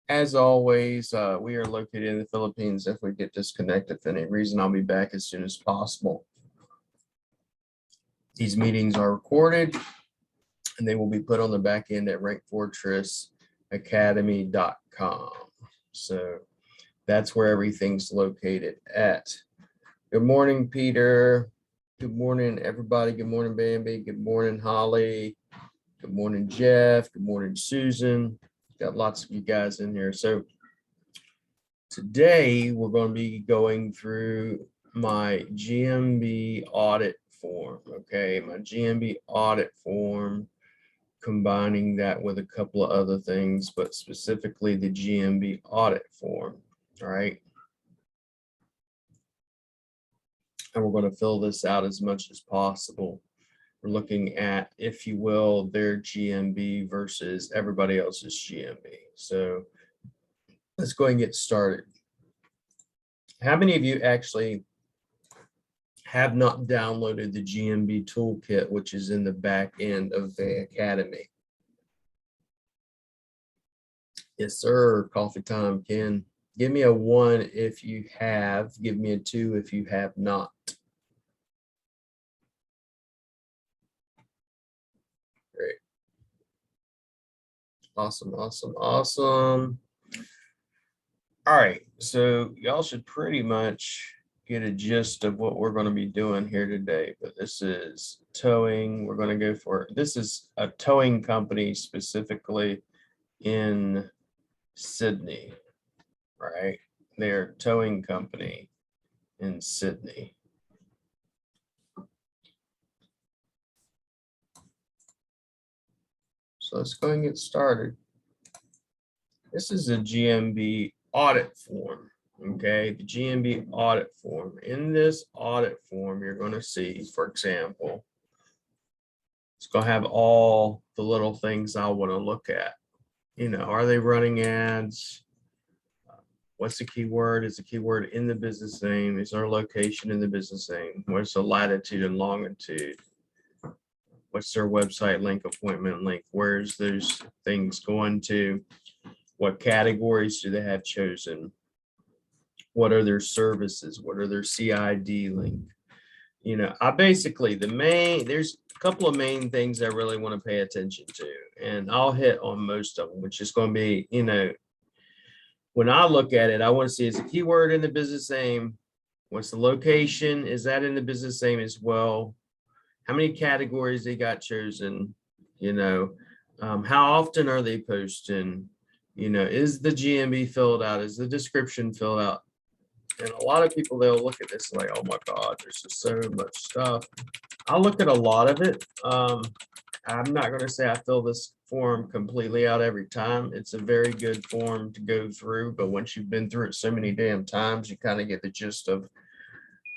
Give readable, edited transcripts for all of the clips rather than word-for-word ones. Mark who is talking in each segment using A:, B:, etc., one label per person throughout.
A: As always, we are located in the Philippines. If we get disconnected for any reason, I'll be back as soon as possible. These meetings are recorded and they will be put on the back end at rankfortressacademy.com. So that's where everything's located at. Good morning, Peter. Good morning, everybody. Good morning, Bambi. Good morning, Holly. Good morning, Jeff. Good morning, Susan. Got lots of you guys in here. So today we're going to be going through my GMB audit form. Okay, my GMB audit form, combining that with a couple of other things, but specifically the GMB audit form. All right. And we're going to fill this out as much as possible. We're looking at, if you will, their GMB versus everybody else's GMB. So let's go and get started. How many of you actually have not downloaded the GMB toolkit, which is in the back end of the Academy? Yes, sir. Coffee time, Ken. Give me a 1 if you have. Give me a 2 if you have not. Great. Awesome, awesome, awesome. All right, so y'all should pretty much get a gist of what we're going to be doing here today, but this is towing. We're going to go for, this is a towing company specifically in Sydney, right? They're a towing company in Sydney. So let's go and get started. This is a GMB audit form, okay? The GMB audit form. In this audit form, you're going to see, for example, it's going to have all the little things I want to look at. You know, are they running ads? What's the keyword? Is the keyword in the business name? Is there a location in the business name? What's the latitude and longitude? What's their website link, appointment link? Where's those things going to? What categories do they have chosen? What are their services? What are their CID link? You know, I basically, there's a couple of main things I really want to pay attention to, and I'll hit on most of them, which is going to be, you know, when I look at it, I want to see, is the keyword in the business name? What's the location? Is that in the business name as well? How many categories they got chosen? You know, how often are they posting? You know, is the GMB filled out? Is the description filled out? And a lot of people, they'll look at this like, oh my God, there's just so much stuff. I'll look at a lot of it. I'm not going to say I fill this form completely out every time. It's a very good form to go through, but once you've been through it so many damn times, you kind of get the gist of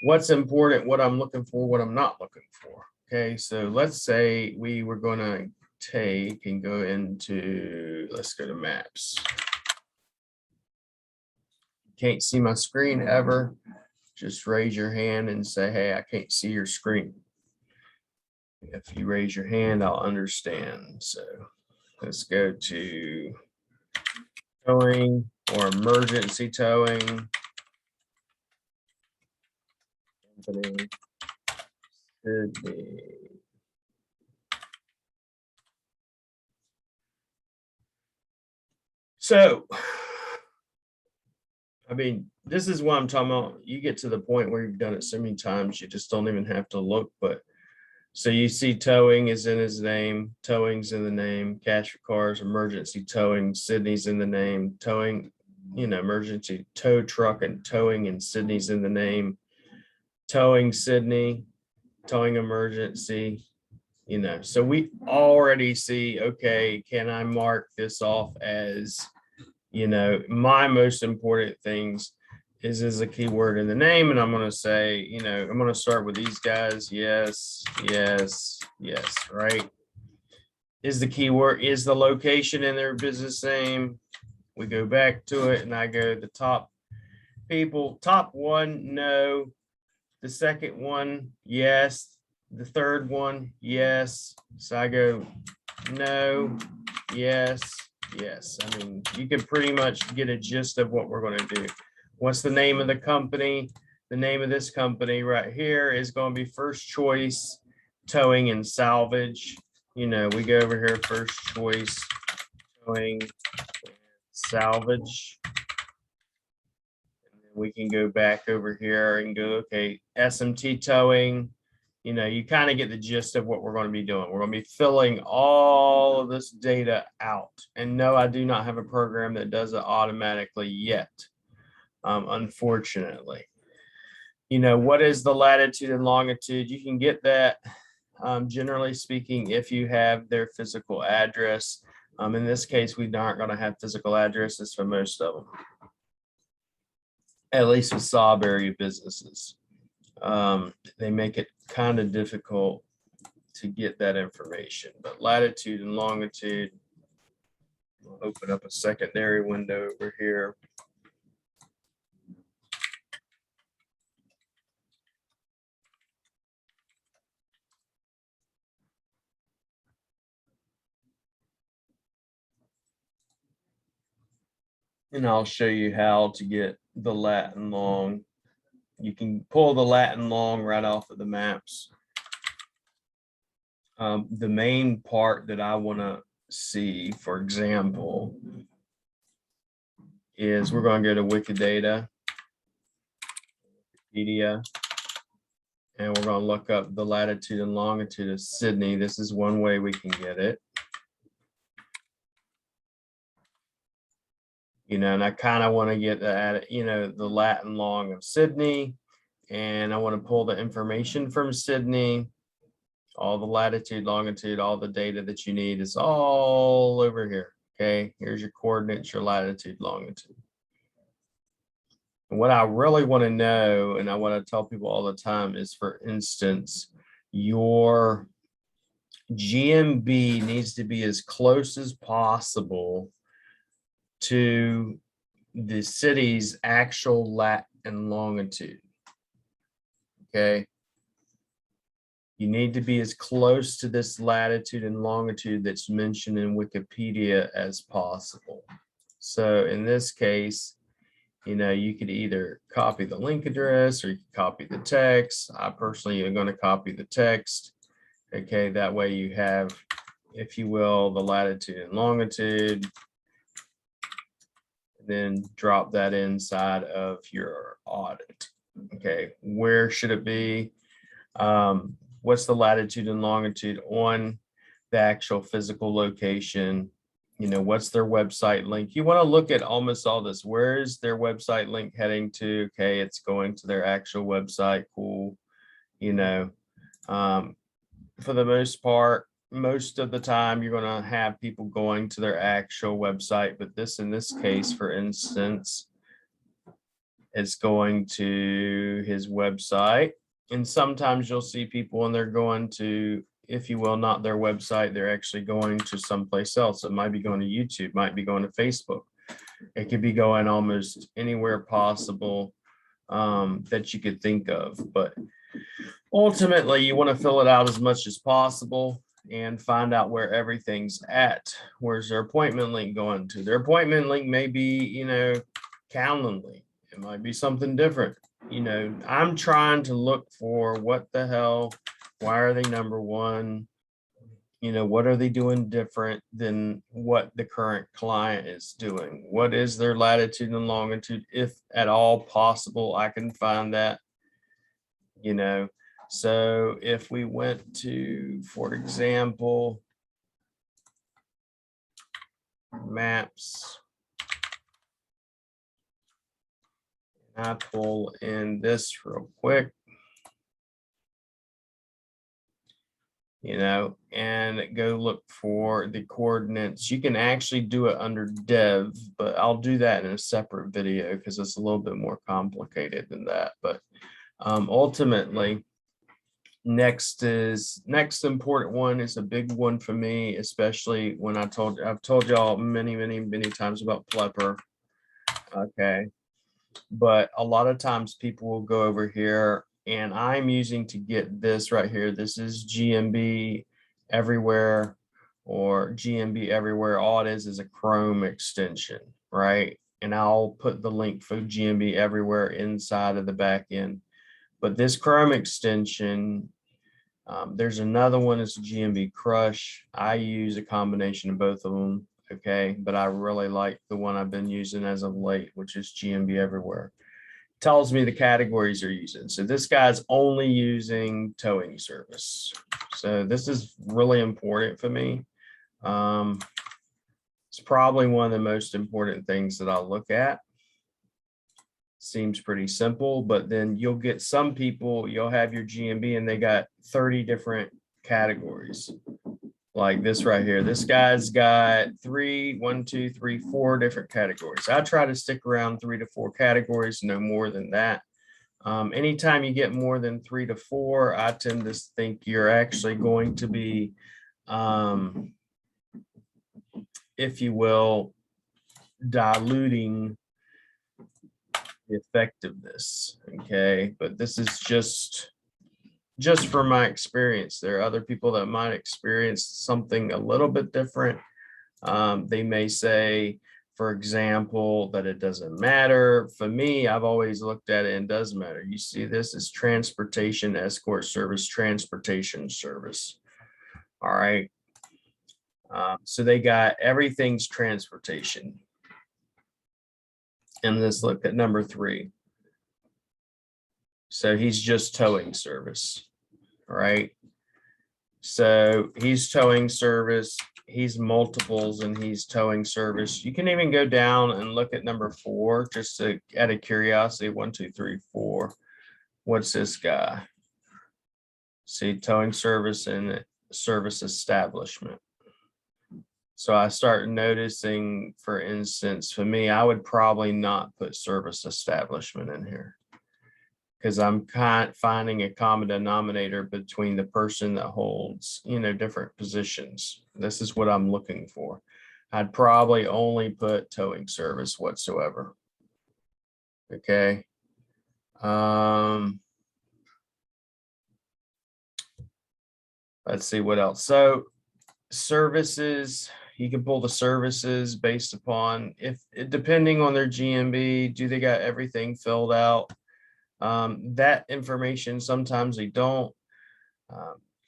A: what's important, what I'm looking for, what I'm not looking for. Okay, so let's say we were going to take and go into, let's go to maps. Can't see my screen ever, just raise your hand and say, hey, I can't see your screen. If you raise your hand, I'll understand. So let's go to towing or emergency towing. Company, Sydney. So, I mean, this is what I'm talking about. You get to the point where you've done it so many times, you just don't even have to look. But so you see towing is in his name, towing's in the name, cash for cars, emergency towing, Sydney's in the name, towing, you know, emergency tow truck and towing, and Sydney's in the name, towing Sydney, towing emergency, you know. So we already see, okay, can I mark this off as, you know, my most important things is a keyword in the name, and I'm going to say, you know, I'm going to start with these guys. Yes, yes, yes, right? Is the keyword, is the location in their business name? We go back to it and I go the top people, top one, no. The second one, yes. The third one, yes. So I go no, yes, Yes, I mean, you can pretty much get a gist of what we're going to do. What's the name of the company? The name of this company right here is going to be First Choice Towing and Salvage. You know, we go over here, First Choice Towing and Salvage. And then we can go back over here and go, okay, SMT Towing. You know, you kind of get the gist of what we're going to be doing. We're going to be filling all of this data out. And no, I do not have a program that does it automatically yet, unfortunately. You know, what is the latitude and longitude? You can get that, generally speaking, if you have their physical address. In this case, we aren't going to have physical addresses for most of them, at least with Saab area businesses. They make it kind of difficult to get that information, but latitude and longitude, we'll open up a secondary window over here. And I'll show you how to get the lat and long. You can pull the lat and long right off of the maps. The main part that I want to see, for example, is we're going to go to Wikidata, Wikipedia, and we're going to look up the latitude and longitude of Sydney. This is one way we can get it. You know, and I kind of want to get that, you know, the lat and long of Sydney, and I want to pull the information from Sydney. All the latitude, longitude, all the data that you need is all over here. Okay, here's your coordinates, your latitude, longitude. And what I really want to know, and I want to tell people all the time, is, for instance, your GMB needs to be as close as possible to the city's actual lat and longitude. Okay. You need to be as close to this latitude and longitude that's mentioned in Wikipedia as possible. So in this case, you know, you could either copy the link address or you can copy the text. I personally am going to copy the text. Okay, that way you have, if you will, the latitude and longitude. Then drop that inside of your audit. Okay, where should it be? What's the latitude and longitude on the actual physical location? You know, what's their website link? You want to look at almost all this. Where is their website link heading to? Okay, it's going to their actual website. Cool. You know, for the most part, most of the time you're going to have people going to their actual website, but this, in this case, for instance, is going to his website. And sometimes you'll see people and they're going to, if you will, not their website, they're actually going to someplace else. It might be going to YouTube, might be going to Facebook. It could be going almost anywhere possible that you could think of. But ultimately, you want to fill it out as much as possible and find out where everything's at. Where's their appointment link going to? Their appointment link may be, you know, Calendly. It might be something different. You know, I'm trying to look for what the hell, why are they number one? You know, what are they doing different than what the current client is doing? What is their latitude and longitude? If at all possible, I can find that, you know. So if we went to, for example, maps, I pull in this real quick, you know, and go look for the coordinates. You can actually do it under dev, but I'll do that in a separate video because it's a little bit more complicated than that. But ultimately, next important one is a big one for me, especially when I've told y'all many times about Plepper. Okay. But a lot of times people will go over here, and I'm using to get this right here. This is GMB everywhere or GMB everywhere. All it is a Chrome extension, right? And I'll put the link for GMB everywhere inside of the back end. But this Chrome extension, there's another one, it's GMB Crush. I use a combination of both of them, okay? But I really like the one I've been using as of late, which is GMB Everywhere. Tells me the categories they're using. So this guy's only using towing service. So this is really important for me. It's probably one of the most important things that I'll look at. Seems pretty simple, but then you'll get some people, you'll have your GMB and they got 30 different categories. Like this right here. This guy's got 4 different categories. I try to stick around 3 to 4 categories, no more than that. Anytime you get more than 3 to 4, I tend to think you're actually going to be, if you will, diluting the effectiveness. Okay, but this is just from my experience. There are other people that might experience something a little bit different. They may say, for example, that it doesn't matter. For me, I've always looked at it and it does matter. You see, this is transportation, escort service, transportation service. All right. So they got everything's transportation. And let's look at number 3. So he's just towing service. All right. So he's towing service, he's multiples, and he's towing service. You can even go down and look at number 4, just to, out of curiosity. 1, 2, 3, 4. What's this guy? See, towing service and service establishment. So I start noticing, for instance, for me, I would probably not put service establishment in here, because I'm finding a common denominator between the person that holds, different positions. This is what I'm looking for. I'd probably only put towing service whatsoever. Okay. Let's see what else. So services, you can pull the services based upon, depending on their GMB, do they got everything filled out? That information, sometimes they don't.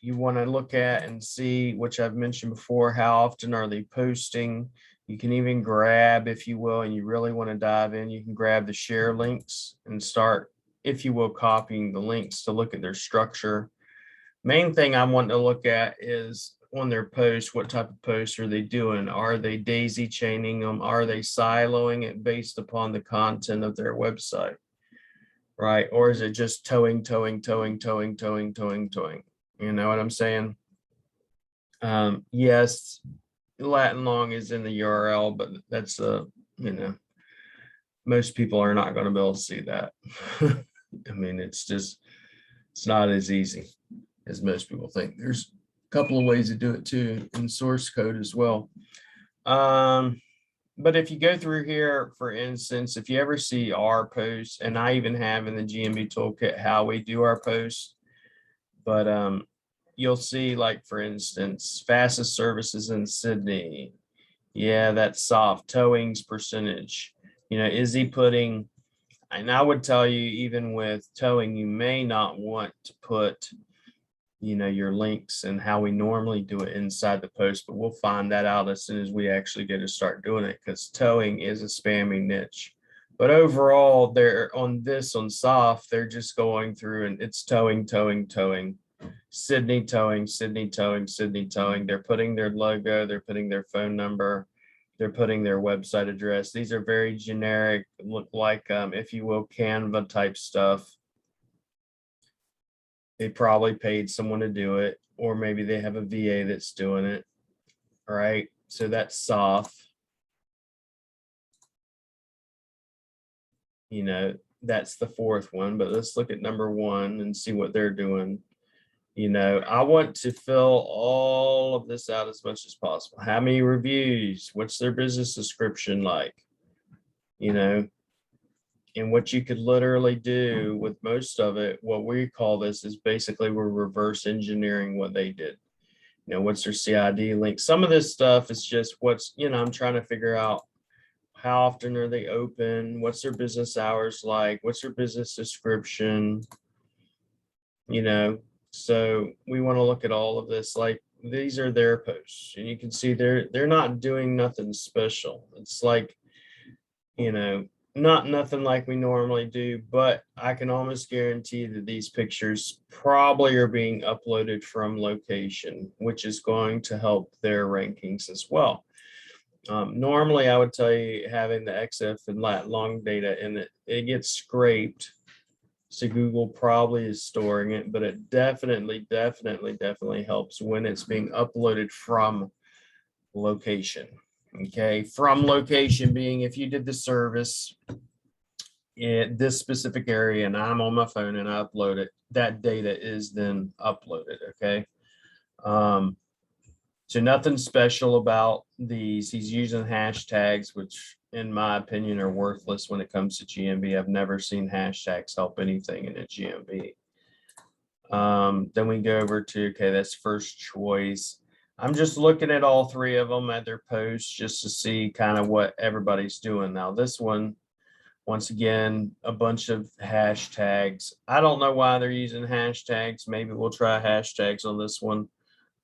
A: You want to look at and see, which I've mentioned before, how often are they posting. You can even grab, if you will, and you really want to dive in, you can grab the share links and start, if you will, copying the links to look at their structure. Main thing I want to look at is on their posts, what type of posts are they doing? Are they daisy chaining them? Are they siloing it based upon the content of their website? Right? Or is it just towing? You know what I'm saying? Yes, Latin long is in the URL, but that's most people are not going to be able to see that. I mean, it's not as easy as most people think. There's a couple of ways to do it too, in source code as well. But if you go through here, for instance, if you ever see our posts, and I even have in the GMB toolkit how we do our posts, but you'll see, like, for instance, fastest services in Sydney. Yeah, that's soft. Towing's percentage. Is he putting, and I would tell you, even with towing, you may not want to put your links and how we normally do it inside the post, but we'll find that out as soon as we actually get to start doing it, because towing is a spammy niche. But overall, they're on soft, they're just going through and it's towing, Sydney towing. They're putting their logo, they're putting their phone number, they're putting their website address. These are very generic, look like, if you will, Canva type stuff. They probably paid someone to do it, or maybe they have a VA that's doing it. All right. So that's soft. That's the 4th one, but let's look at number 1 and see what they're doing. I want to fill all of this out as much as possible. How many reviews? What's their business description like? And what you could literally do with most of it, what we call this is basically we're reverse engineering what they did. You know, what's their CID link? Some of this stuff is just what's, you know, I'm trying to figure out how often are they open? What's their business hours like? What's their business description? You know, so we want to look at all of this. Like these are their posts, and you can see they're not doing nothing special. It's like, you know, not nothing like we normally do, but I can almost guarantee that these pictures probably are being uploaded from location, which is going to help their rankings as well. Normally, I would tell you having the XF and lat long data in it, it gets scraped. So Google probably is storing it, but it definitely helps when it's being uploaded from location. Okay, from location being if you did the service in this specific area and I'm on my phone and I upload it, that data is then uploaded. Okay. So nothing special about these. He's using hashtags, which in my opinion are worthless when it comes to GMB. I've never seen hashtags help anything in a GMB. Then we go over to, okay, that's first choice. I'm just looking at all three of them at their posts just to see kind of what everybody's doing. Now this one, once again, a bunch of hashtags. I don't know why they're using hashtags. Maybe we'll try hashtags on this one.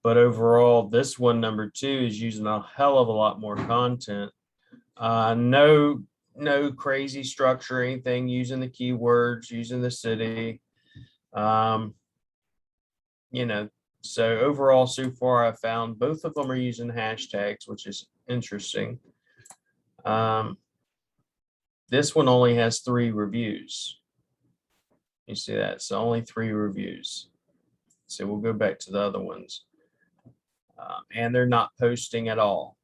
A: But overall, this one, number 2, is using a hell of a lot more content. No crazy structure or anything, using the keywords, using the city. You know, so overall, so far, I found both of them are using hashtags, which is interesting. This one only has 3 reviews. You see that? So only 3 reviews. So we'll go back to the other ones. And they're not posting at all.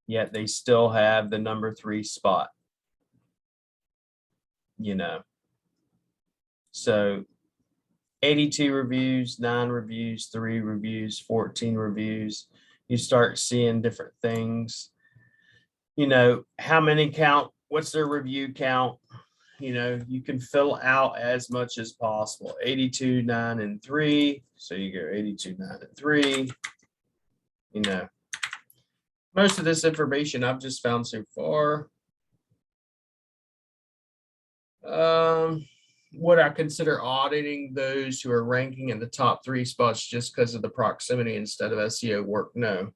A: Yet they still have the number 3 spot. You know. So 82 reviews, 9 reviews, 3 reviews, 14 reviews. You start seeing different things. You know, how many count, what's their review count? You know, you can fill out as much as possible. 82, 9, and 3. So you go 82, 9, and 3. You know, most of this information I've just found so far. Would I consider auditing those who are ranking in the top 3 spots just because of the proximity instead of SEO work? No.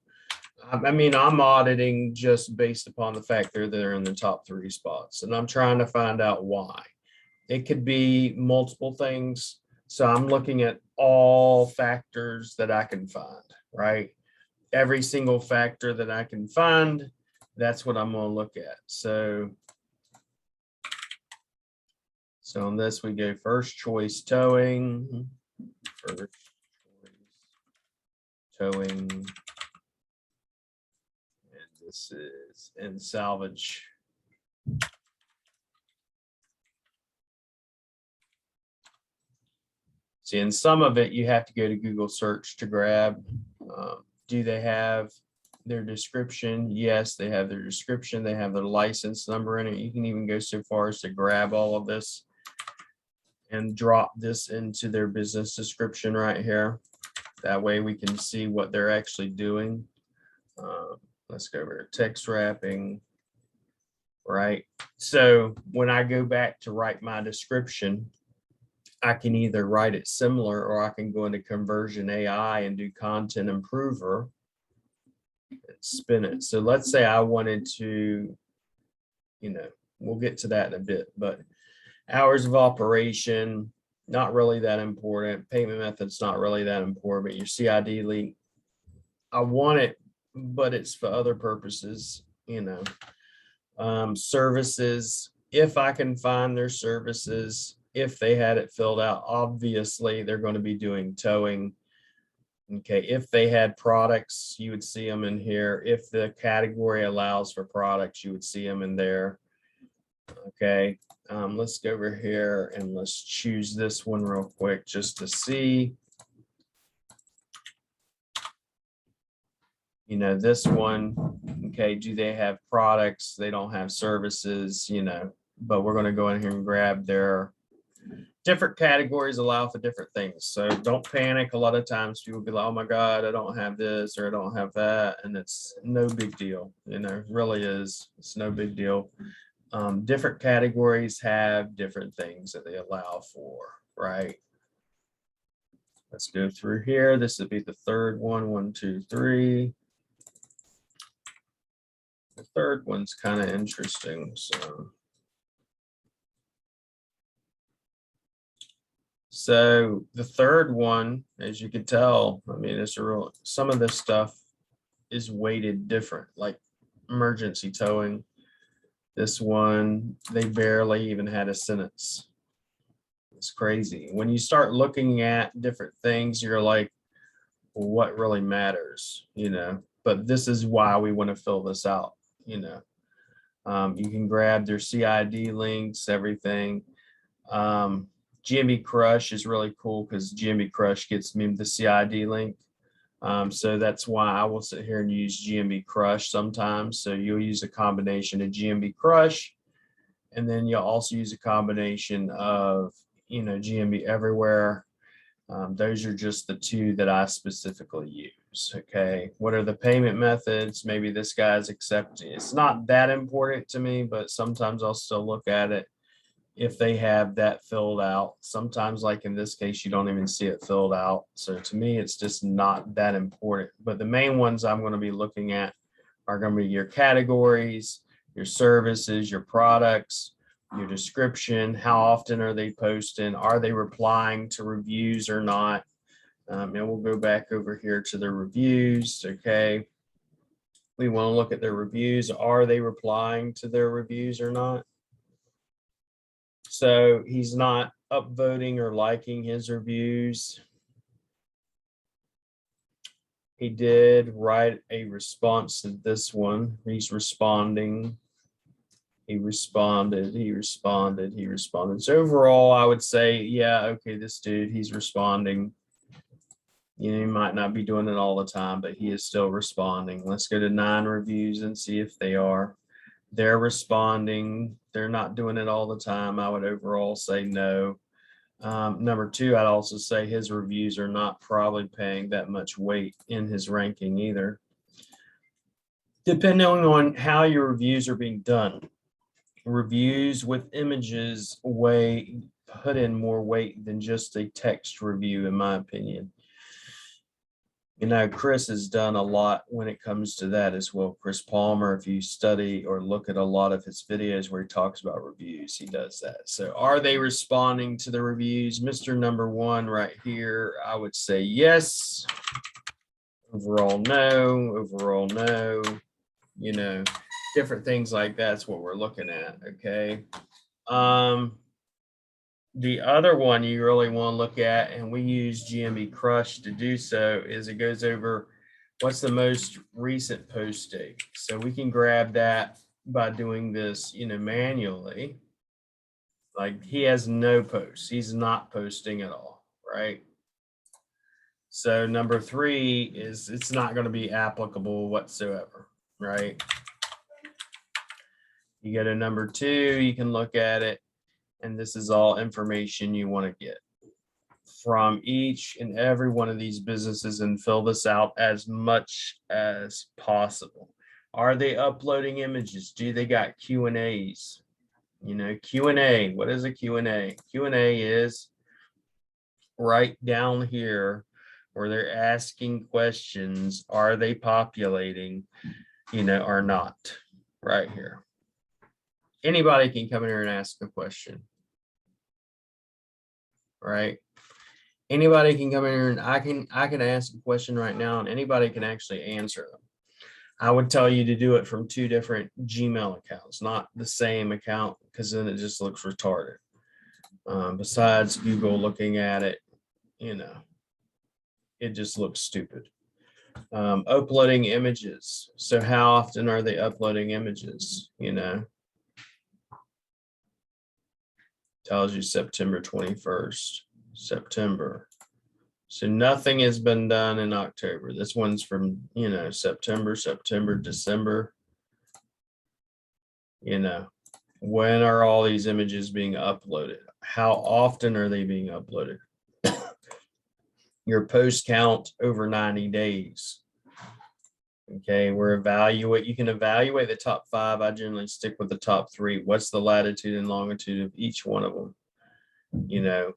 A: I mean, I'm auditing just based upon the fact they're in the top 3 spots, and I'm trying to find out why. It could be multiple things. So I'm looking at all factors that I can find, right? Every single factor that I can find, that's what I'm going to look at. So on this, we go first choice towing, first choice towing, and this is in salvage. See, in some of it, you have to go to Google search to grab. Do they have their description? Yes, they have their description. They have their license number in it. You can even go so far as to grab all of this and drop this into their business description right here. That way we can see what they're actually doing. Let's go over to text wrapping, right? So when I go back to write my description, I can either write it similar or I can go into Conversion AI and do Content Improver and spin it. So let's say I wanted to, you know, we'll get to that in a bit, but hours of operation, not really that important. Payment method's not really that important, but your CID link, I want it, but it's for other purposes, you know. Services, if I can find their services, if they had it filled out, obviously they're going to be doing towing. Okay, if they had products, you would see them in here. If the category allows for products, you would see them in there. Okay, let's go over here and let's choose this one real quick just to see. You know, this one, okay, do they have products? They don't have services, you know, but we're going to go in here and grab their different categories allow for different things. So don't panic. A lot of times people be like, oh my God, I don't have this or I don't have that. And it's no big deal. You know, really is. It's no big deal. Different categories have different things that they allow for, right? Let's go through here. This would be the third one. 1, 2, 3. The third one's kind of interesting. So the third one, as you can tell, I mean, it's a real, some of this stuff is weighted different, like emergency towing. This one, they barely even had a sentence. It's crazy. When you start looking at different things, you're like, well, what really matters, you know? But this is why we want to fill this out, you know? You can grab their CID links, everything. GMB Crush is really cool because GMB Crush gets me the CID link. So that's why I will sit here and use GMB Crush sometimes. So you'll use a combination of GMB Crush, and then you'll also use a combination of, you know, GMB Everywhere. Those are just the two that I specifically use. Okay, what are the payment methods? Maybe this guy's accepting. It's not that important to me, but sometimes I'll still look at it if they have that filled out. Sometimes, like in this case, you don't even see it filled out. So to me, it's just not that important. But the main ones I'm going to be looking at are going to be your categories, your services, your products, your description, how often are they posting, are they replying to reviews or not. And we'll go back over here to the reviews. Okay, we want to look at their reviews. Are they replying to their reviews or not? So he's not upvoting or liking his reviews. He did write a response to this one. He's responding. He responded. So overall, I would say, yeah, okay, this dude, he's responding. You know, he might not be doing it all the time, but he is still responding. Let's go to 9 reviews and see if they are. They're responding. They're not doing it all the time. I would overall say no. Number 2, I'd also say his reviews are not probably paying that much weight in his ranking either. Depending on how your reviews are being done. Reviews with images put in more weight than just a text review, in my opinion. You know, Chris has done a lot when it comes to that as well. Chris Palmer, if you study or look at a lot of his videos where he talks about reviews, he does that. So are they responding to the reviews? Mr. Number 1 right here, I would say yes. Overall, no. Overall, no. You know, different things like that's what we're looking at. Okay. The other one you really want to look at, and we use GMB Crush to do so, is it goes over what's the most recent post date. So we can grab that by doing this, you know, manually. Like he has no posts. He's not posting at all, right? So number 3 is it's not going to be applicable whatsoever, right? You go to number 2, you can look at it. And this is all information you want to get from each and every one of these businesses and fill this out as much as possible. Are they uploading images? Do they got Q&As? You know, Q&A, what is a Q&A? Q&A is right down here where they're asking questions. Are they populating, you know, or not? Right here. Anybody can come in here and ask a question, right? Anybody can come in here and I can ask a question right now and anybody can actually answer them. I would tell you to do it from 2 different Gmail accounts, not the same account, because then it just looks retarded. Besides Google looking at it, you know, it just looks stupid. Uploading images. So how often are they uploading images? You know, tells you September 21st, September. So nothing has been done in October. This one's from, you know, September, December. You know, when are all these images being uploaded? how often are they being uploaded? Your post count over 90 days. Okay, you can evaluate the top 5. I generally stick with the top 3. What's the latitude and longitude of each one of them? You know,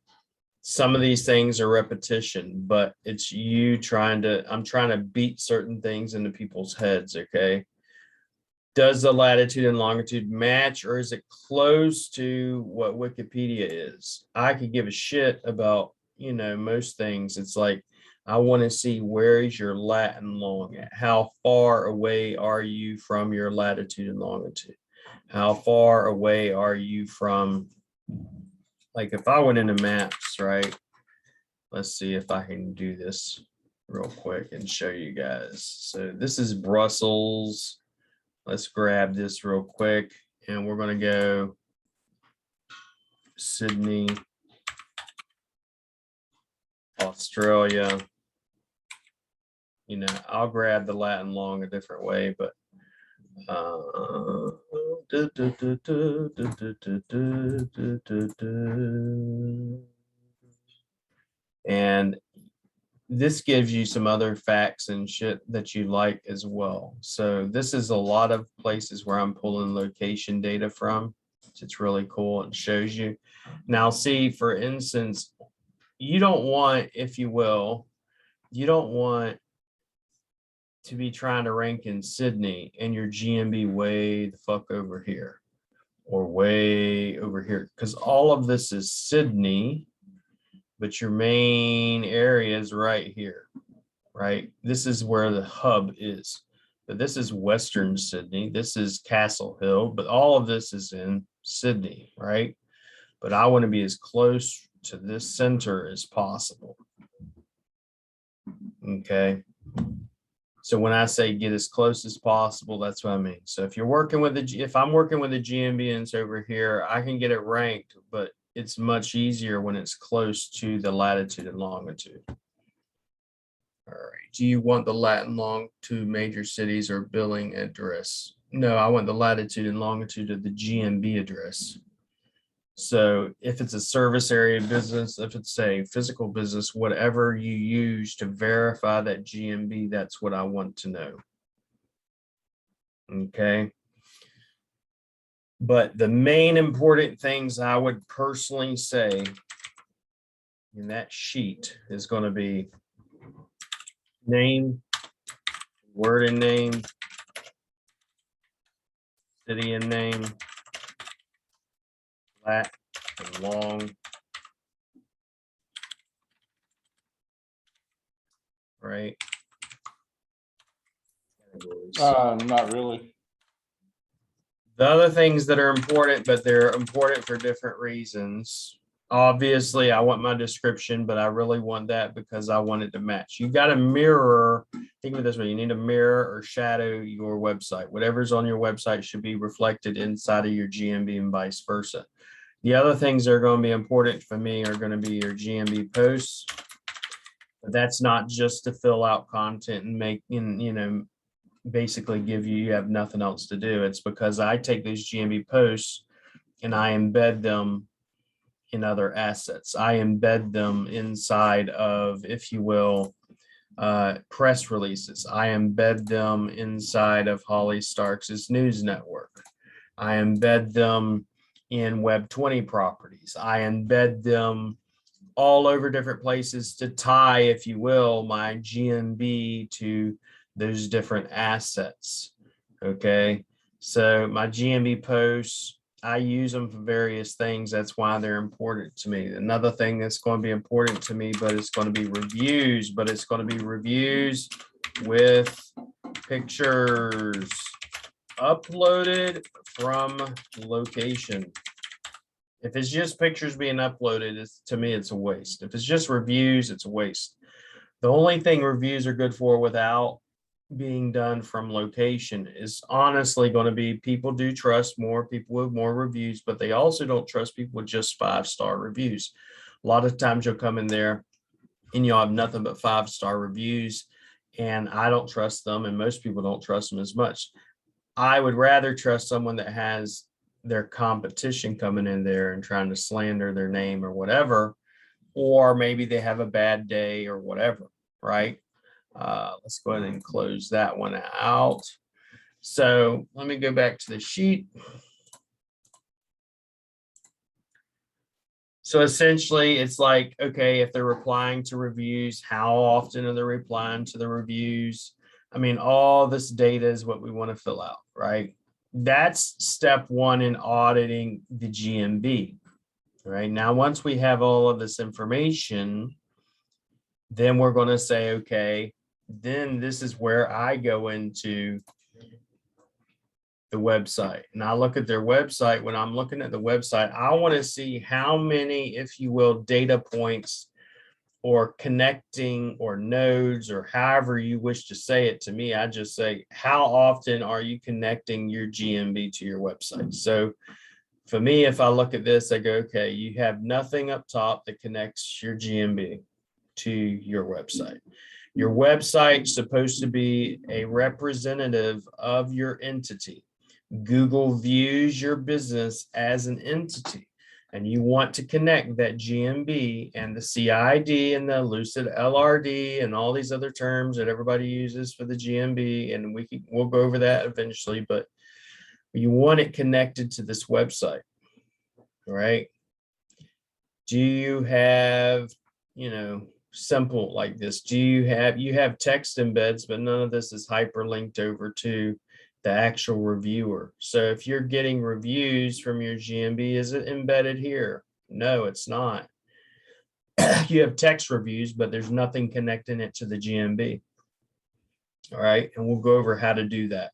A: some of these things are repetition, but it's I'm trying to beat certain things into people's heads. Okay. Does the latitude and longitude match, or is it close to what Wikipedia is? I could give a shit about, most things. It's like, I want to see, where is your lat and long at? How far away are you from your latitude and longitude? How far away are you from, like, if I went into maps, right? Let's see if I can do this real quick and show you guys. So this is Brussels. Let's grab this real quick, and we're going to go Sydney, Australia. I'll grab the lat and long a different way, but and this gives you some other facts and shit that you like as well. So this is a lot of places where I'm pulling location data from. It's really cool. It shows you. Now, see, for instance, you don't want, if you will, you don't want to be trying to rank in Sydney and your GMB way the fuck over here or way over here, because all of this is Sydney, but your main area is right here, right? This is where the hub is. But this is Western Sydney. This is Castle Hill, but all of this is in Sydney, right? But I want to be as close to this center as possible. Okay. So when I say get as close as possible, that's what I mean. So if I'm working with the GMB and it's over here, I can get it ranked, but it's much easier when it's close to the latitude and longitude. All right. Do you want the lat and long to major cities or billing address? No, I want the latitude and longitude of the GMB address. So if it's a service area business, if it's a physical business, whatever you use to verify that GMB, that's what I want to know. Okay. But the main important things I would personally say in that sheet is going to be name, word and name, city and name, lat and long, right?
B: Not really.
A: The other things that are important, but they're important for different reasons. Obviously, I want my description, but I really want that because I want it to match. You got to mirror, think of it this way, you need to mirror or shadow your website. Whatever's on your website should be reflected inside of your GMB and vice versa. The other things that are going to be important for me are going to be your GMB posts. But that's not just to fill out content and make, basically give you have nothing else to do. It's because I take those GMB posts and I embed them in other assets. I embed them inside of, if you will, press releases. I embed them inside of Holly Starks's news network. I embed them in Web 20 properties. I embed them all over different places to tie, if you will, my GMB to those different assets. Okay. So my GMB posts, I use them for various things. That's why they're important to me. Another thing that's going to be important to me, but it's going to be reviews, but it's going to be reviews with pictures uploaded from location. If it's just pictures being uploaded, to me, it's a waste. If it's just reviews, it's a waste. The only thing reviews are good for without being done from location is honestly going to be, people do trust more people with more reviews, but they also don't trust people with just 5-star reviews. A lot of times you'll come in there and you'll have nothing but 5-star reviews, and I don't trust them, and most people don't trust them as much. I would rather trust someone that has their competition coming in there and trying to slander their name or whatever, or maybe they have a bad day or whatever, right? Let's go ahead and close that one out. So let me go back to the sheet. So essentially it's like, okay, if they're replying to reviews, how often are they replying to the reviews? I mean, all this data is what we want to fill out, right? That's step one in auditing the GMB, right? Now, once we have all of this information, then we're going to say, okay, then this is where I go into the website and I look at their website. When I'm looking at the website, I want to see how many, if you will, data points or connecting or nodes or however you wish to say it. To me, I just say, how often are you connecting your GMB to your website? So for me, if I look at this, I go, okay, you have nothing up top that connects your GMB to your website. Your website's supposed to be a representative of your entity. Google views your business as an entity, and you want to connect that GMB and the CID and the Lucid LRD and all these other terms that everybody uses for the GMB. And we'll go over that eventually, but you want it connected to this website, right? Do you have, simple like this? Do you have text embeds, but none of this is hyperlinked over to the actual reviewer. So if you're getting reviews from your GMB, is it embedded here? No, it's not. You have text reviews, but there's nothing connecting it to the GMB. All right, and we'll go over how to do that.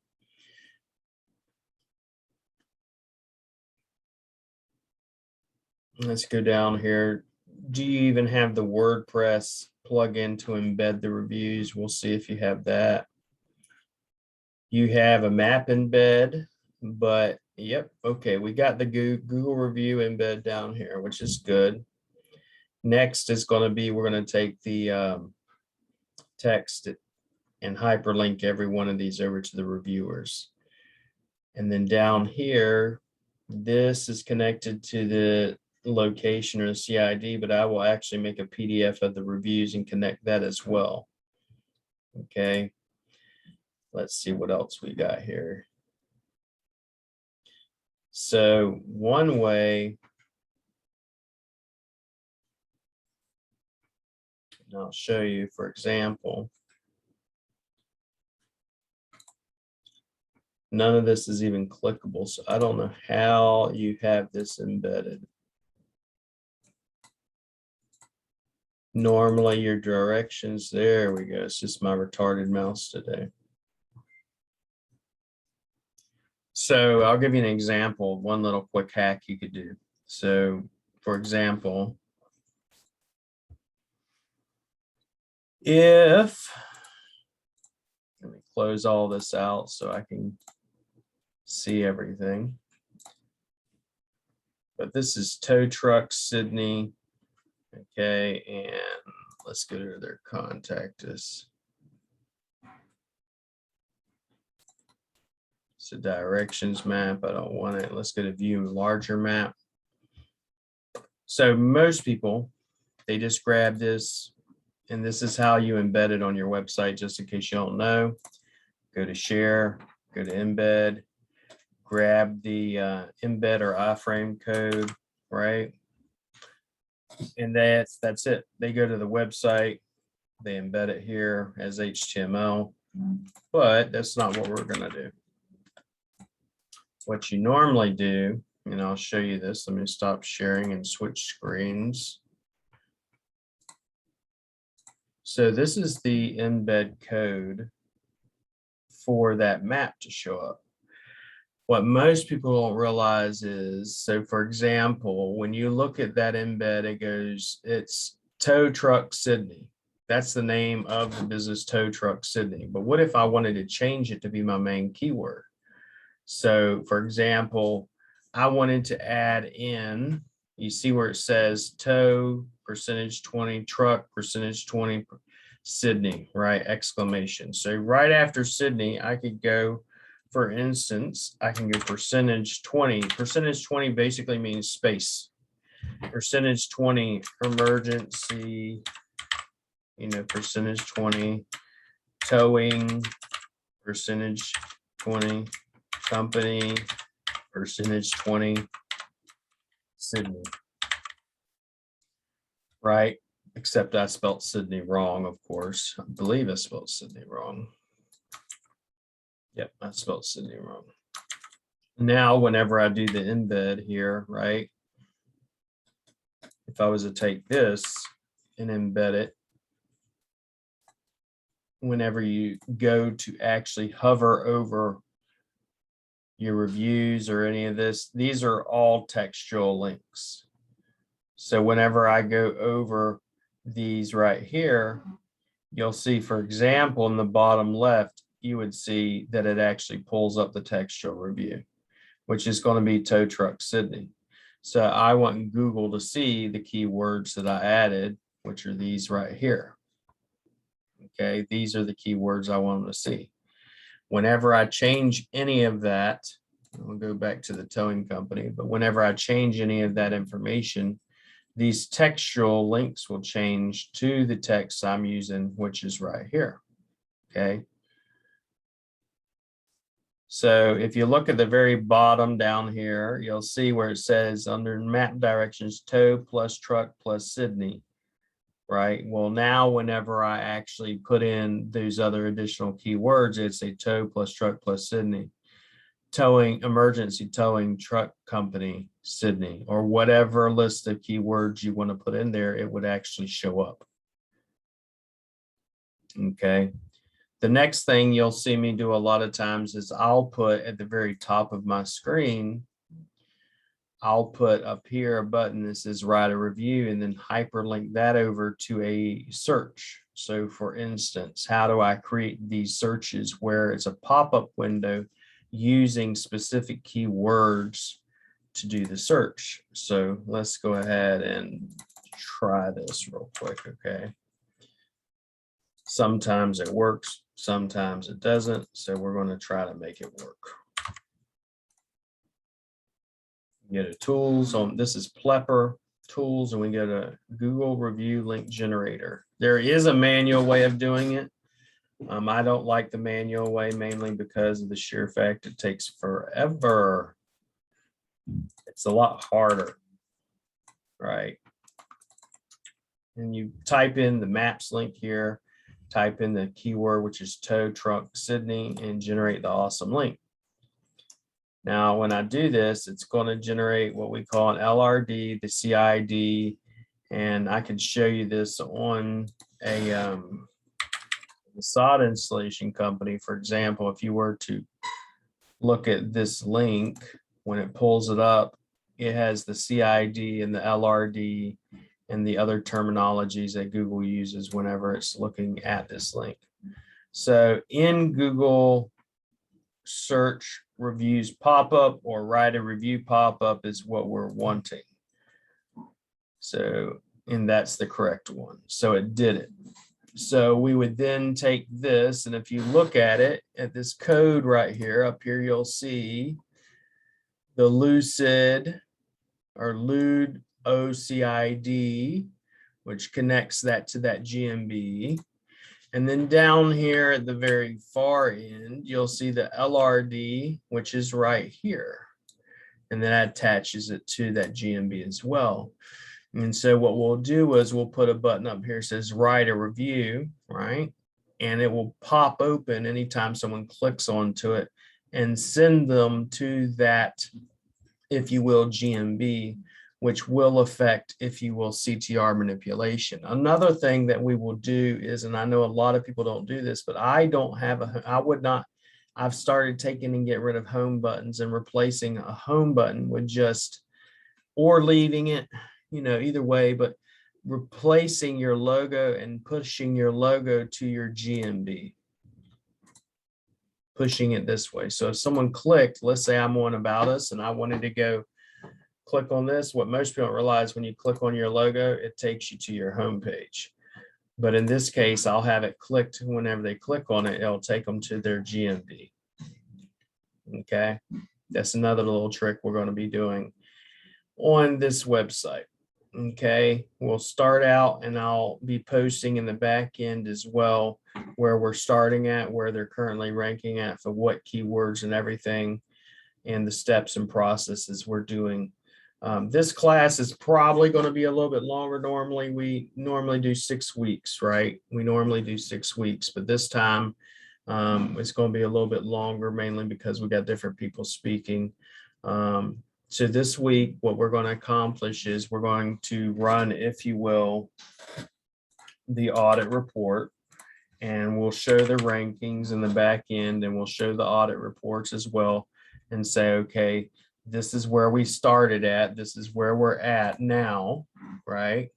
A: Let's go down here. Do you even have the WordPress plugin to embed the reviews? We'll see if you have that. You have a map embed, but yep, okay, we got the Google review embed down here, which is good. Next is going to be, we're going to take the text and hyperlink every one of these over to the reviewers. And then down here, this is connected to the location or the CID, but I will actually make a PDF of the reviews and connect that as well. Okay. Let's see what else we got here. So one way, and I'll show you, for example, none of this is even clickable, so I don't know how you have this embedded. Normally your directions, there we go. It's just my retarded mouse today. So I'll give you an example of one little quick hack you could do. So for example, if, let me close all this out so I can see everything. But this is tow truck Sydney. Okay, and let's go to their contact us. It's a directions map. I don't want it. Let's go to view larger map. So most people, they just grab this, and this is how you embed it on your website, just in case you don't know. Go to share, go to embed, grab the embed or iframe code, right? And that's it. They go to the website, they embed it here as HTML, but that's not what we're going to do. What you normally do, and I'll show you this. Let me stop sharing and switch screens. So this is the embed code for that map to show up. What most people don't realize is, so for example, when you look at that embed, it goes, it's tow truck Sydney. That's the name of the business, tow truck Sydney. But what if I wanted to change it to be my main keyword? So for example, I wanted to add in, you see where it says tow %20, truck %20, Sydney, right? Exclamation. So right after Sydney, I could go for instance, I can go percentage 20. Percentage 20 basically means space. Percentage 20 emergency, percentage 20 towing, percentage 20 company, percentage 20 Sydney. Right? Except I spelled Sydney wrong, of course. I believe I spelled Sydney wrong. Yep, I spelled Sydney wrong. Now, whenever I do the embed here, right? If I was to take this and embed it, whenever you go to actually hover over your reviews or any of this, these are all textual links. So whenever I go over these right here, you'll see, for example, in the bottom left, you would see that it actually pulls up the textual review, which is going to be tow truck Sydney. So I want Google to see the keywords that I added, which are these right here. Okay, these are the keywords I want them to see. Whenever I change any of that, I'll go back to the towing company, but whenever I change any of that information, these textual links will change to the text I'm using, which is right here. Okay. So if you look at the very bottom down here, you'll see where it says under map directions, tow plus truck plus Sydney. Right. Well, now whenever I actually put in those other additional keywords, it's a tow plus truck plus Sydney. Towing, emergency towing truck company, Sydney, or whatever list of keywords you want to put in there, it would actually show up. Okay. The next thing you'll see me do a lot of times is I'll put at the very top of my screen, I'll put up here a button that says write a review and then hyperlink that over to a search. So for instance, how do I create these searches where it's a pop-up window using specific keywords to do the search? So let's go ahead and try this real quick, okay? Sometimes it works, sometimes it doesn't. So we're going to try to make it work. Go to tools on, this is Plepper tools, and we go to Google review link generator. There is a manual way of doing it. I don't like the manual way mainly because of the sheer fact it takes forever. It's a lot harder, right? And you type in the maps link here, type in the keyword, which is tow truck Sydney, and generate the awesome link. Now, when I do this, it's going to generate what we call an LRD, the CID, and I can show you this on a sod installation company. For example, if you were to look at this link, when it pulls it up, it has the CID and the LRD and the other terminologies that Google uses whenever it's looking at this link. So in Google search, reviews pop-up or write a review pop-up is what we're wanting. So, and that's the correct one. So it did it. So we would then take this, and if you look at it, at this code right here, up here, you'll see the Lucid or Lude OCID, which connects that to that GMB. And then down here at the very far end, you'll see the LRD, which is right here. And then that attaches it to that GMB as well. And so what we'll do is we'll put a button up here that says write a review, right? And it will pop open anytime someone clicks onto it and send them to that, if you will, GMB, which will affect, if you will, CTR manipulation. Another thing that we will do is, and I know a lot of people don't do this, but I don't have I've started taking and get rid of home buttons and replacing a home button with just, or leaving it, either way, but replacing your logo and pushing your logo to your GMB. Pushing it this way. So if someone clicked, let's say I'm on About Us and I wanted to go click on this, what most people don't realize, when you click on your logo, it takes you to your home page. But in this case, I'll have it clicked. Whenever they click on it, it'll take them to their GMB. Okay, that's another little trick we're going to be doing on this website. Okay, we'll start out and I'll be posting in the back end as well where we're starting at, where they're currently ranking at for what keywords and everything, and the steps and processes we're doing. This class is probably going to be a little bit longer. Normally, we normally do 6 weeks, right? We normally do 6 weeks, but this time it's going to be a little bit longer, mainly because we got different people speaking. So this week, what we're going to accomplish is we're going to run, if you will, the audit report, and we'll show the rankings in the back end, and we'll show the audit reports as well, and say, okay, this is where we started at, this is where we're at now, right?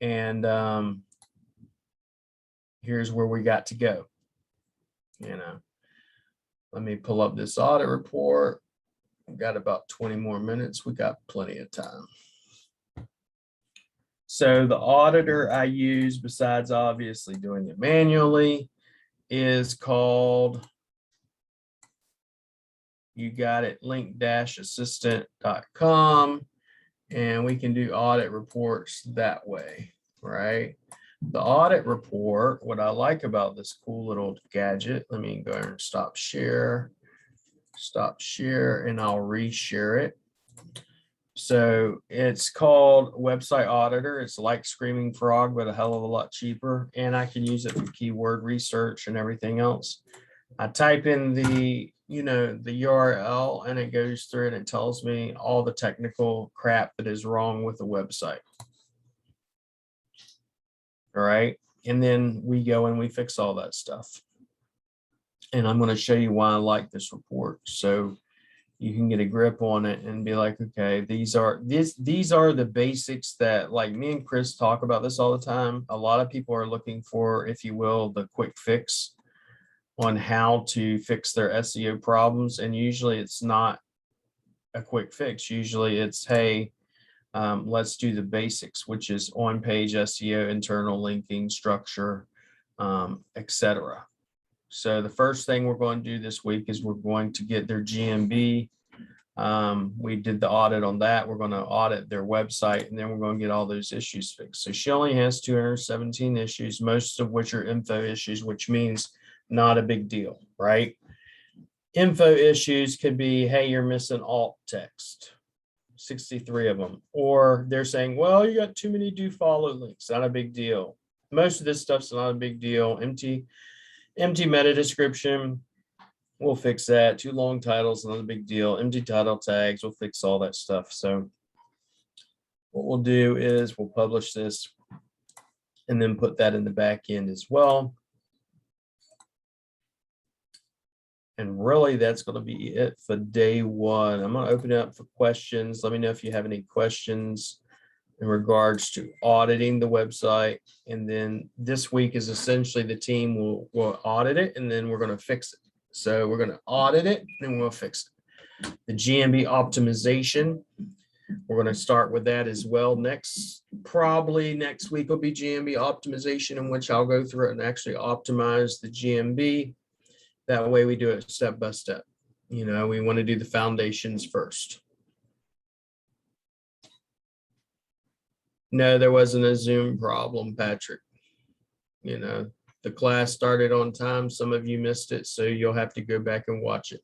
A: And here's where we got to go. You know, let me pull up this audit report. We've got about 20 more minutes. We got plenty of time. So the auditor I use, besides obviously doing it manually, is called, you got it, link-assistant.com, and we can do audit reports that way, right? The audit report, what I like about this cool little gadget, let me go and stop share, and I'll reshare it. So it's called Website Auditor. It's like Screaming Frog, but a hell of a lot cheaper. And I can use it for keyword research and everything else. I type in the URL, and it goes through and it tells me all the technical crap that is wrong with the website. All right. And then we go and we fix all that stuff. And I'm going to show you why I like this report, so you can get a grip on it and be like, okay, these are the basics that, like, me and Chris talk about this all the time. A lot of people are looking for, if you will, the quick fix on how to fix their SEO problems. And usually it's not a quick fix. Usually it's, hey, let's do the which is on-page SEO, internal linking, structure, etc. So the first thing we're going to do this week is we're going to get their GMB. We did the audit on that. We're going to audit their website, and then we're going to get all those issues fixed. So she only has 217 issues, most of which are info issues, which means not a big deal, right? Info issues could be, hey, you're missing alt text, 63 of them. Or they're saying, well, you got too many do follow links, not a big deal. Most of this stuff's not a big deal. Empty meta description, we'll fix that. Too long titles, not a big deal. Empty title tags, we'll fix all that stuff. So what we'll do is we'll publish this and then put that in the back end as well. And really, that's going to be it for day one. I'm going to open it up for questions. Let me know if you have any questions in regards to auditing the website. And then this week is essentially the team will audit it, and then we're going to fix it. So we're going to audit it and we'll fix it. The GMB optimization, we're going to start with that as well. Probably next week will be GMB optimization, in which I'll go through it and actually optimize the GMB. That way we do it step by step. You know, we want to do the foundations first. No, there wasn't a Zoom problem, Patrick. You know, the class started on time. Some of you missed it, so you'll have to go back and watch it.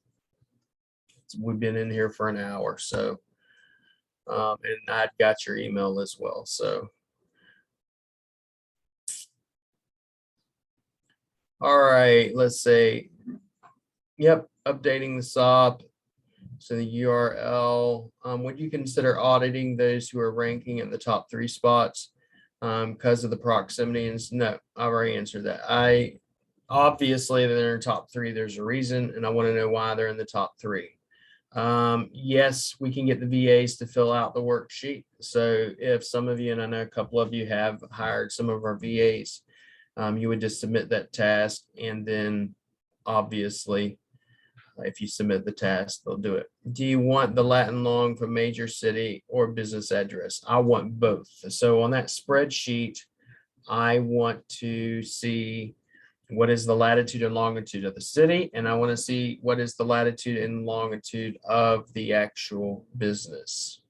A: We've been in here for an hour, so, and I got your email as well, so. All right, let's say, yep, updating the SOP. So the URL, would you consider auditing those who are ranking in the top 3 spots because of the proximity? And no, I've already answered that. Obviously they're in top 3, there's a reason, and I want to know why they're in the top 3. Yes, we can get the VAs to fill out the worksheet. So if some of you, and I know a couple of you have hired some of our VAs, you would just submit that task, and then obviously if you submit the task, they'll do it. Do you want the Latin long for major city or business address? I want both. So on that spreadsheet, I want to see what is the latitude and longitude of the city, and I want to see what is the latitude and longitude of the actual business.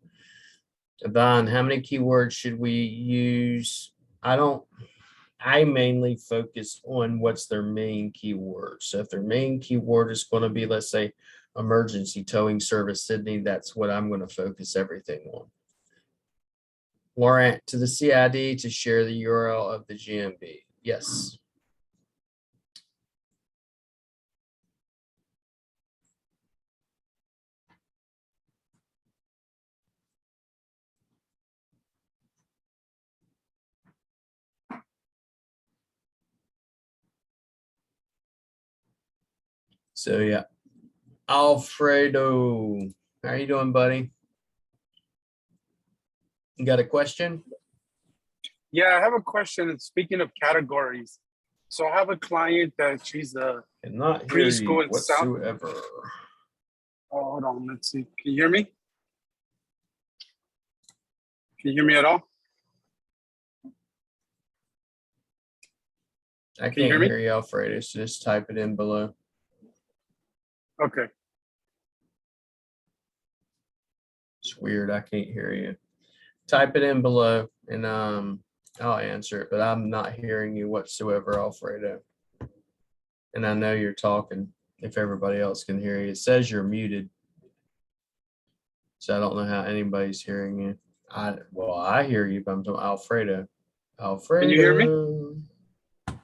A: Then, how many keywords should we use? I mainly focus on what's their main keyword. So if their main keyword is going to be, let's say, emergency towing service Sydney, that's what I'm going to focus everything on. Laurent, to the CID to share the URL of the GMB. Yes. So yeah, Alfredo, how are you doing, buddy? You got a question?
C: Yeah, I have a question. Speaking of categories, so I have a client that she's a
A: Cannot hear you
C: preschool in South.
A: whatsoever.
C: Oh, hold on. Let's see. Can you hear me? Can you hear me at all?
A: I
C: you
A: can't
C: hear me?
A: hear you, Alfredo. So just type it in below.
C: Okay.
A: It's weird. I can't hear you. Type it in below and I'll answer it, but I'm not hearing you whatsoever, Alfredo. And I know you're talking if everybody else can hear you. It says you're muted. So I don't know how anybody's hearing you. I hear you, but I'm talking Alfredo. Alfredo.
C: Can you hear me? Can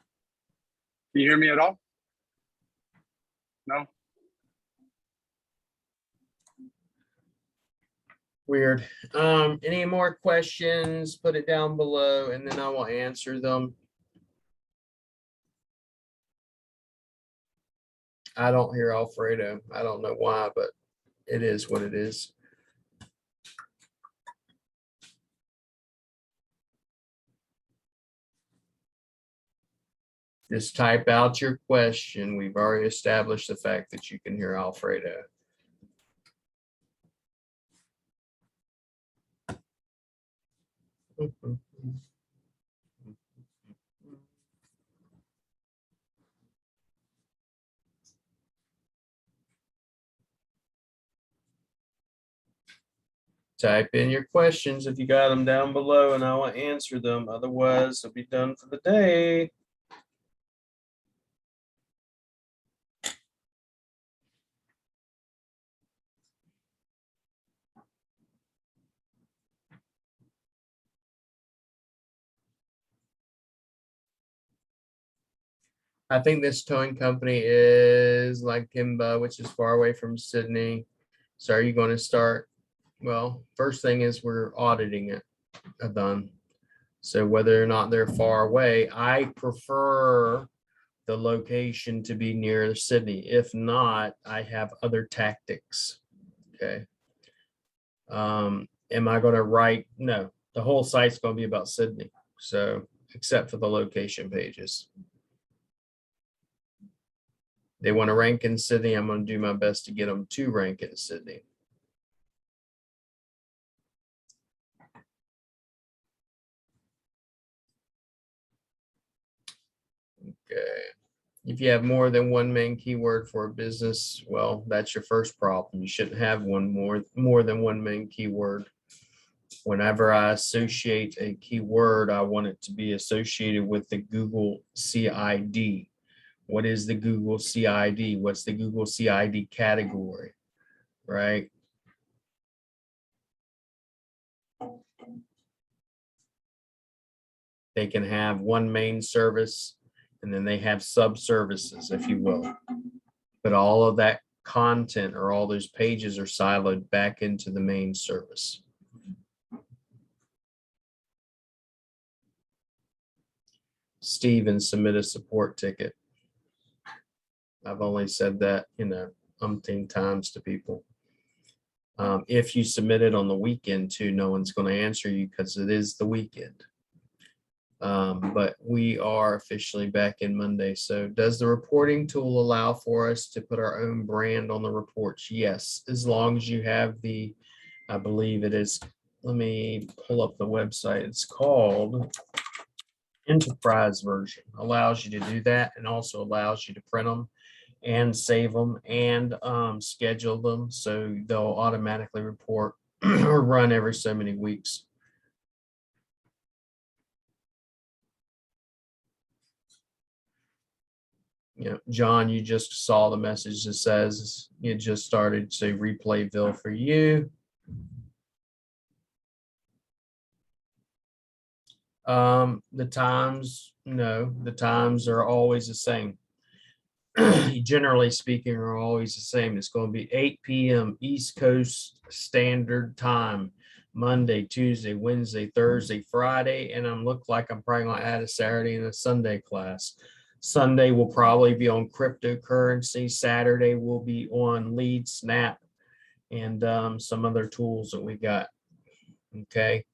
C: you hear me at all? No?
A: Weird. Any more questions? Put it down below and then I will answer them. I don't hear Alfredo. I don't know why, but it is what it is. Just type out your question. We've already established the fact that you can hear Alfredo. Type in your questions if you got them down below and I will answer them. Otherwise, I'll be done for the day. I think this towing company is like Kimba, which is far away from Sydney. So are you going to start? Well, first thing is we're auditing it. Done. So whether or not they're far away, I prefer the location to be near Sydney. If not, I have other tactics. Okay. Am I going to write? No, the whole site's going to be about Sydney. So except for the location pages. They want to rank in Sydney. I'm going to do my best to get them to rank in Sydney. Okay. If you have more than one main keyword for a business, well, that's your first problem. You shouldn't have more than one main keyword. Whenever I associate a keyword, I want it to be associated with the Google CID. What is the Google CID? What's the Google CID category, right? They can have one main service and then they have sub-services, if you will. But all of that content or all those pages are siloed back into the main service. Steven, submit a support ticket. I've only said that, umpteen times to people. If you submit it on the weekend too, no one's going to answer you because it is the weekend. But we are officially back in Monday. So does the reporting tool allow for us to put our own brand on the reports? Yes, as long as you have the, I believe it is, let me pull up the website. It's called Enterprise version allows you to do that and also allows you to print them and save them and schedule them so they'll automatically report or run every so many weeks. You know, John, you just saw the message that says it just started, so Replayville for you. The times, no, the times are always the same. Generally speaking, are always the same. It's going to be 8 p.m. East Coast Standard Time, Monday, Tuesday, Wednesday, Thursday, Friday, and I'm look like I'm probably going to add a Saturday and a Sunday class. Sunday will probably be on cryptocurrency. Saturday will be on lead snap and some other tools that we got. Okay.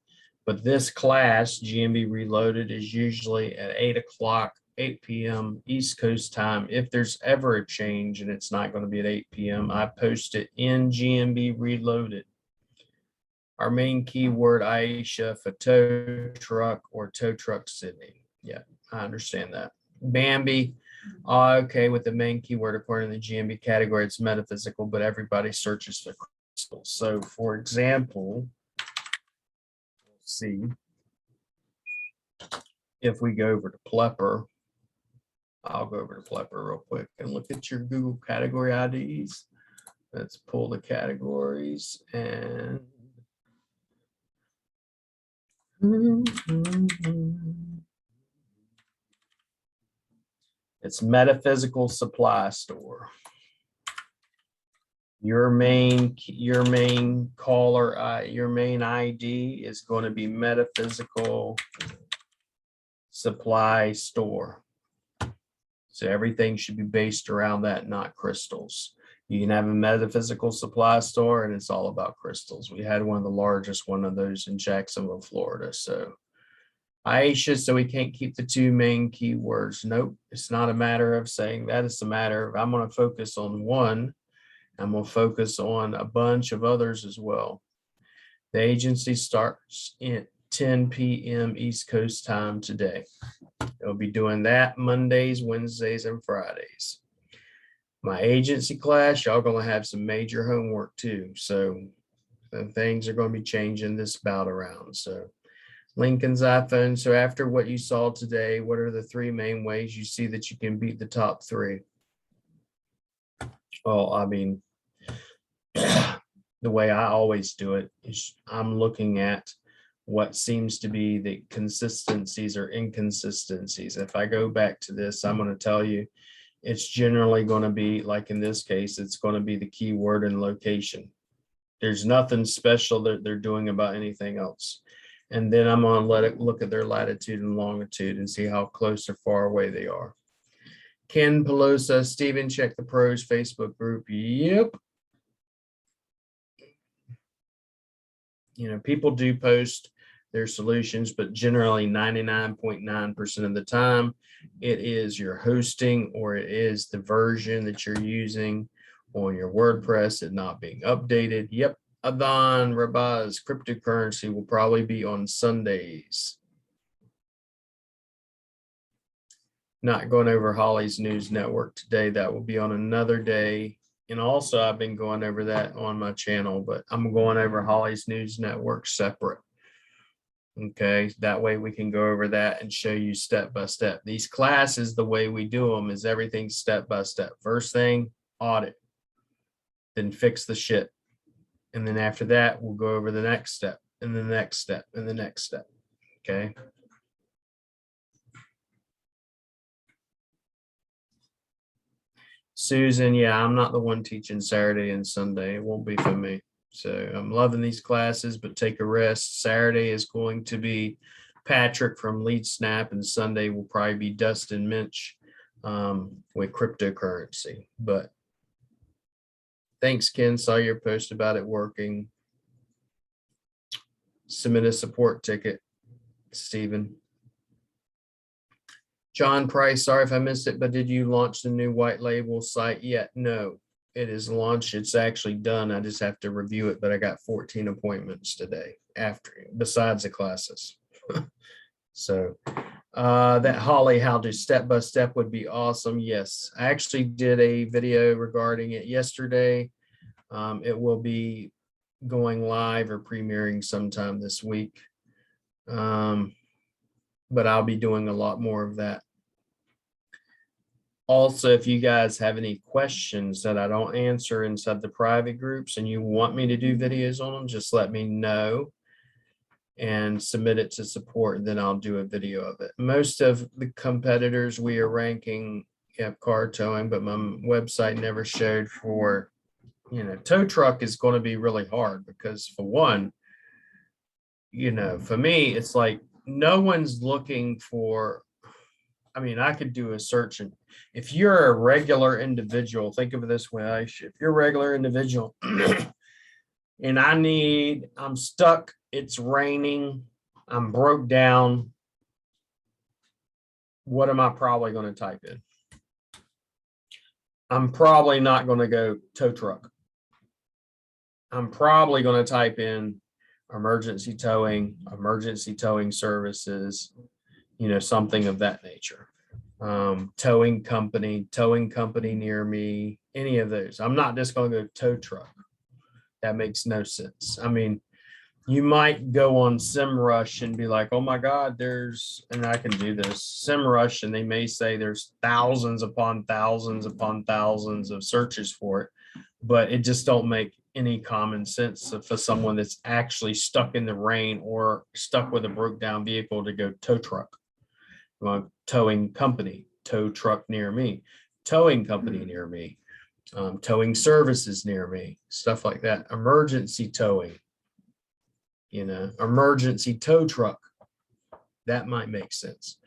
A: But this class, GMB Reloaded, is usually at 8 o'clock, 8 p.m. East Coast time. If there's ever a change and it's not going to be at 8 p.m., I post it in GMB Reloaded. Our main keyword, Aisha, for tow truck or tow truck Sydney. Yeah, I understand that. Bambi, okay, with the main keyword according to the GMB category, it's metaphysical, but everybody searches for crystals. So for example, see if we go over to Plepper, I'll go over to Plepper real quick and look at your Google category IDs. Let's pull the categories and it's metaphysical supply store. Your main caller, your main ID is going to be metaphysical supply store. So everything should be based around that, not crystals. You can have a metaphysical supply store and it's all about crystals. We had one of the largest one of those in Jacksonville, Florida. So Aisha, so we can't keep the two main keywords. Nope, it's not a matter of saying that. It's a matter of I'm going to focus on one. I'm going to focus on a bunch of others as well. The agency starts at 10 p.m. East Coast time today. They'll be doing that Mondays, Wednesdays, and Fridays. My agency class, y'all going to have some major homework too. So things are going to be changing this bout around. So Lincoln's iPhone. So after what you saw today, what are the three main ways you see that you can beat the top three? Well, I mean, the way I always do it is I'm looking at what seems to be the consistencies or inconsistencies. If I go back to this, I'm going to tell you it's generally going to be, like in this case, it's going to be the keyword and location. There's nothing special that they're doing about anything else. And then I'm going to let it look at their latitude and longitude and see how close or far away they are. Ken Pelosa, Stephen, check the pros Facebook group. Yep. You know, people do post their solutions, but generally 99.9% of the time, it is your hosting or it is the version that you're using on your WordPress and not being updated. Yep. Adhan Rabaz, cryptocurrency will probably be on Sundays. Not going over Holly's News Network today. That will be on another day. And also I've been going over that on my channel, but I'm going over Holly's News Network separate. Okay, that way we can go over that and show you step by step. These classes, the way we do them is everything step by step. First thing, audit, then fix the shit. And then after that, we'll go over the next step and the next step and the next step. Okay. Susan, yeah, I'm not the one teaching Saturday and Sunday. It won't be for me. So I'm loving these classes, but take a rest. Saturday is going to be Patrick from Lead Snap, and Sunday will probably be Dustin Minch with cryptocurrency. But thanks, Ken. Saw your post about it working. Submit a support ticket, Stephen. John Price, sorry if I missed it, but did you launch the new white label site yet? No, it is launched. It's actually done. I just have to review it, but I got 14 appointments today after, besides the classes. So that Holly, how to step by step would be awesome. Yes, I actually did a video regarding it yesterday. It will be going live or premiering sometime this week. But I'll be doing a lot more of that. Also, if you guys have any questions that I don't answer inside the private groups and you want me to do videos on them, just let me know and submit it to support, then I'll do a video of it. Most of the competitors we are ranking have car towing, but my website never showed for, you know, tow truck is going to be really hard because for one, you know, for me, it's like no one's looking for, I mean, I could do a search, and if you're a regular individual, think of it this way, if you're a regular individual and I'm stuck, it's raining, I'm broke down, what am I probably going to type in? I'm probably not going to go tow truck. I'm probably going to type in emergency towing services, you know, something of that nature. Towing company near me, any of those. I'm not just going to go tow truck. That makes no sense. I mean, you might go on SEMrush and be like, oh my God, and I can do this, SEMrush, and they may say there's thousands upon thousands upon thousands of searches for it, but it just don't make any common sense for someone that's actually stuck in the rain or stuck with a broke down vehicle to go tow truck. Towing company, tow truck near me, towing company near me, towing services near me, stuff like that. Emergency towing, you know, emergency tow truck. That might make sense.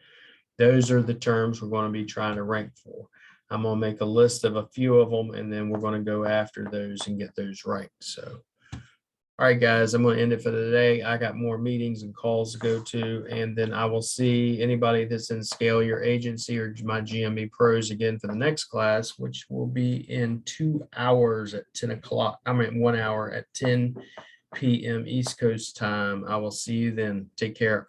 A: Those are the terms we're going to be trying to rank for. I'm going to make a list of a few of them, and then we're going to go after those and get those ranked. So, all right, guys, I'm going to end it for today. I got more meetings and calls to go to, and then I will see anybody that's in Scale Your Agency or my GMB Pros again for the next class, which will be in 2 hours at 10 o'clock. I mean, 1 hour at 10 p.m. East Coast time. I will see you then. Take care.